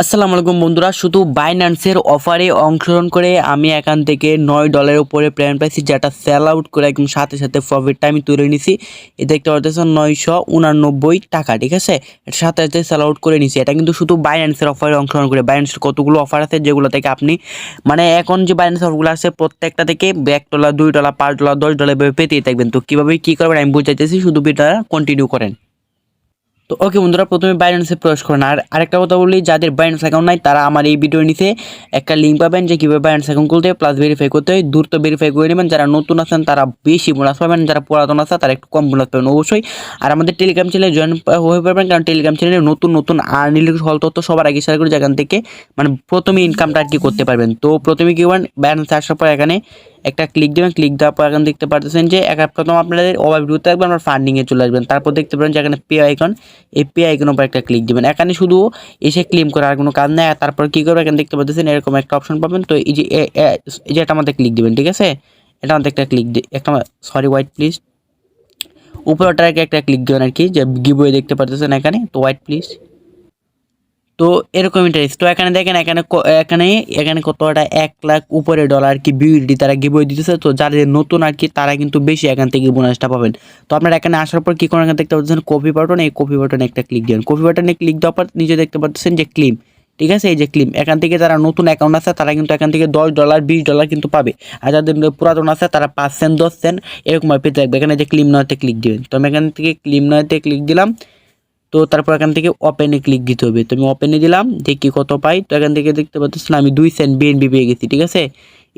আসসালামু আলাইকুম বন্ধুরা, শুধু বাইন্যান্সের অফারে অংশগ্রহণ করে আমি এখান থেকে $9 উপরে প্ল্যান পাইছি, যেটা সেল আউট করে একদম সাথে সাথে প্রফিটটা আমি তুলে নিছি। এই দেখতে পাচ্ছেন $989, ঠিক আছে। এর সাথে সাথে সেল আউট করে নিছি। এটা কিন্তু শুধু বাইন্যান্সের অফারে অংশগ্রহণ করে। বাইন্যান্সের কতগুলো অফার আছে যেগুলো থেকে আপনি মানে এখন যে বাইন্যান্স অফারগুলো আছে প্রত্যেকটা থেকে $1, $2, $5, $10 এভাবে পেতেই থাকবেন। তো কীভাবে কী করবেন আমি বুঝাইতেছি, শুধু ভিডিওটা কন্টিনিউ করেন। তো ওকে বন্ধুরা, প্রথমে বাইন্যান্সে প্রবেশ করেন। আর আরেকটা কথা বলি, যাদের বাইন্যান্স অ্যাকাউন্ট নাই তারা আমার এই ভিডিও নিচে একটা লিঙ্ক পাবেন যে কীভাবে বাইন্যান্স অ্যাকাউন্ট খুলতে হয় প্লাস ভেরিফাই করতে হয়। দ্রুত ভেরিফাই করে নেবেন। যারা নতুন আছেন তারা বেশি বোনাস পাবেন, যারা পুরাতন আছে তারা একটু কম বোনাস পাবেন অবশ্যই। আর আমাদের টেলিগ্রাম চ্যানেলে জয়েন হয়ে পারবেন, কারণ টেলিগ্রাম চ্যানেলে নতুন নতুন আর্নিং হল তথ্য সবার আগে শেয়ার করে, যেখান থেকে মানে প্রথমে ইনকামটা আর কি করতে পারবেন। তো প্রথমে কী করবেন, বাইন্যান্সে আসার পর এখানে একটা ক্লিক দেবেন। ক্লিক দেওয়ার পর এখন দেখতে পাচ্ছেন যে প্রথম আপনাদের ওভারভিউতে থাকবে, আপনার ফান্ডিংয়ে চলে আসবেন। তারপর দেখতে পাবেন যে এখানে পে আইকন, এই পে আইকনের উপর একটা ক্লিক দিবেন। এখানে শুধু এসে ক্লেম করার আর কোনো কাজ নেই। তারপর কী করবেন, এখানে দেখতে পাচ্ছেন এরকম একটা অপশন পাবেন। তো এই যে এটা আমাদের ক্লিক দিবেন, ঠিক আছে। এটা আমাদের একটা ক্লিক একটা ওয়াইট প্লিজ, উপরটার একটা ক্লিক দেবেন আর কি, যে গিভওয়ে দেখতে পাচ্ছেন এখানে। তো ওয়াইট প্লিজ। তো এরকম ইন্টারেস্ট। তো এখানে দেখেন এখানে এখানে এখানে কতটা $1 লাখ উপরে ডলার কি বিউটি তারা গিভওয়ে দিতেছে। তো যাদের নতুন আর কি তারা কিন্তু বেশি এখান থেকে বোনাসটা পাবেন। তো আপনারা এখানে আসার পর কী করেন, এখানে দেখতে পাচ্ছেন কপি বাটন, এই কপি বাটনে একটা ক্লিক দেবেন। কপি বাটনে ক্লিক দেওয়ার পর নিচে দেখতে পাচ্ছেন যে ক্লেম, ঠিক আছে। এই যে ক্লেম, এখান থেকে যারা নতুন অ্যাকাউন্ট আছে তারা কিন্তু এখান থেকে $10, $20 কিন্তু পাবে। আর যাদের পুরাতন আছে তারা 5 সেন্ট 10 সেন্ট এরকমভাবে পেতে থাকবে। এখানে যে ক্লেম নয়তে ক্লিক দেবেন। তো আমি এখান থেকে ক্লেম নয়তে ক্লিক দিলাম। তো তারপর এখান থেকে ওপেনে ক্লিক দিতে হবে। তো আমি ওপেনে দিলাম, দেখি কত পাই। তো এখান থেকে দেখতে পাচ্ছেন আমি 2 সেন্ট বিএনবি পেয়ে গেছি, ঠিক আছে।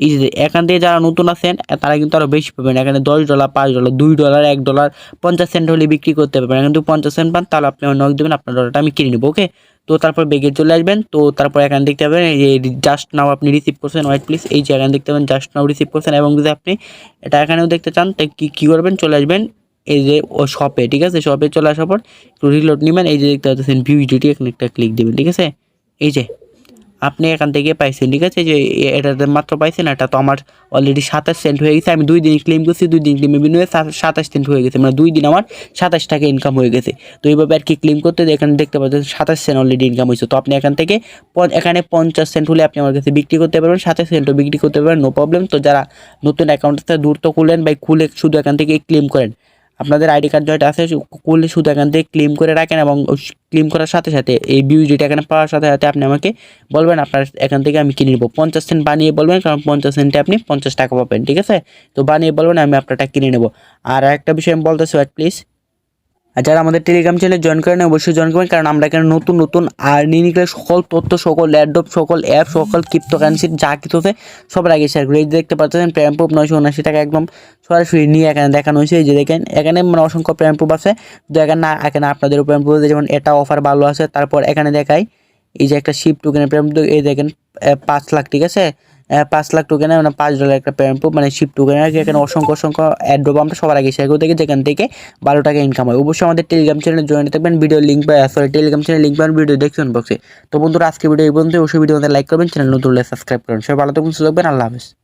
এই যে এখান থেকে যারা নতুন আছেন তারা কিন্তু আরও বেশি পাবেন। এখানে $10, $5, $2, $1, 50 সেন্ট হলে বিক্রি করতে পারবেন। কিন্তু 50 সেন্ট পান তাহলে আপনি নক দেবেন, আপনার ডলারটা আমি কিনে নেবো, ওকে। তো তারপর বেগে চলে আসবেন। তো তারপর এখানে দেখতে পাবেন এই যে জাস্ট নাও আপনি রিসিভ করছেন, ওয়াইট প্লিজ। এই যে এখানে দেখতে পাবেন জাস্ট নাও রিসিভ করছেন। এবং যদি আপনি এটা এখানেও দেখতে চান তাই কী করবেন, চলে আসবেন এই যে ও শপে, ঠিক আছে। শপে চলে আসার পর একটু রিলোড নেবেন। এই যে দেখতে পাচ্ছেন ভিউডিটি, এখানে একটা ক্লিক দেবেন, ঠিক আছে। এই যে আপনি এখান থেকে পাইছেন, ঠিক আছে। যে এটাতে মাত্র পাইছেন, এটা তো আমার অলরেডি 27 সেন্ট হয়ে গেছে। আমি 2 দিন ক্লেম করছি, 2 দিন ক্লেমে বিনিময়ে 27 সেন্ট হয়ে গেছে, মানে 2 দিন আমার 27 টাকা ইনকাম হয়ে গেছে। তো এইভাবে আর কি ক্লেম করতে এখানে দেখতে পাচ্ছেন 27 সেন্ট অলরেডি ইনকাম হয়েছে। তো আপনি এখান থেকে এখানে 50 সেন্ট হলে আপনি আমার কাছে বিক্রি করতে পারবেন, 27 সেন্টও বিক্রি করতে পারবেন, নো প্রবলেম। তো যারা নতুন অ্যাকাউন্ট আছে দ্রুত খুলেন ভাই, খুলে শুধু এখান থেকে ক্লেম করেন। আপনাদের আইডি কার্ড যেটা আছে করলে শুধু এখান থেকে ক্লেম করে রাখেন, এবং ক্লেম করার সাথে সাথে এই বিউজিটা এখানে পাওয়ার সাথে সাথে আপনি আমাকে বলবেন আপনার এখান থেকে আমি কিনে নেবো। 50 সেন্ট বানিয়ে বলবেন, কারণ 50 সেন্টে আপনি 50 টাকা পাবেন, ঠিক আছে। তো বানিয়ে বলবেন, আমি আপনারটা কিনে নেবো। আর একটা বিষয় আমি বলতেছি, ওয়েট প্লিজ। আর যারা আমাদের টেলিগ্রাম চ্যানেলে জয়েন করেন অবশ্যই জয়েন করবেন, কারণ আমরা এখানে নতুন নতুন আর্নিংয়ের সকল তথ্য, সকল এয়ারড্রপ, সকল অ্যাপ, সকল ক্রিপ্টোকারেন্সির যা কিছু আছে সবার আগে শেয়ার করি। এই যে দেখতে পাচ্ছেন প্রেম প্রুফ 979 টাকা একদম সরাসরি নিয়ে এখানে দেখানো হয়েছে। এই যে দেখেন এখানে মানে অসংখ্য প্রেম প্রুফ আছে। তো এখানে আপনাদের প্রেম প্রুফ যেমন এটা অফার ভালো আছে। তারপর এখানে দেখাই এই যে একটা শিপ টোকেনের প্রেম, এই দেখেন 5 লাখ, ঠিক আছে। 5 লাখ টোকেনে মানে $5 একটা প্রেম প্রুফ, মানে শিপ টোকেন আর কি। এখানে অসংখ্য অ্যাড্রপ আমরা সবার আগে শেয়ার করে থাকি, যেখান থেকে 12 টাকা ইনকাম হয়। অবশ্যই আমাদের টেলিগ্রাম চ্যানেলে জয়েন থাকবেন, video link Telegram channel link পাবেন ভিডিও দেখছেন বক্সে। তো বন্ধুরা আজকে ভিডিও এই পর্যন্ত। অবশ্যই ভিডিও লাইক করবেন, চ্যানেল নতুন হলে সাবস্ক্রাইব করবেন। সবাই ভালো থাকবেন, সুস্থ থাকবেন, আল্লাহ হাফেজ।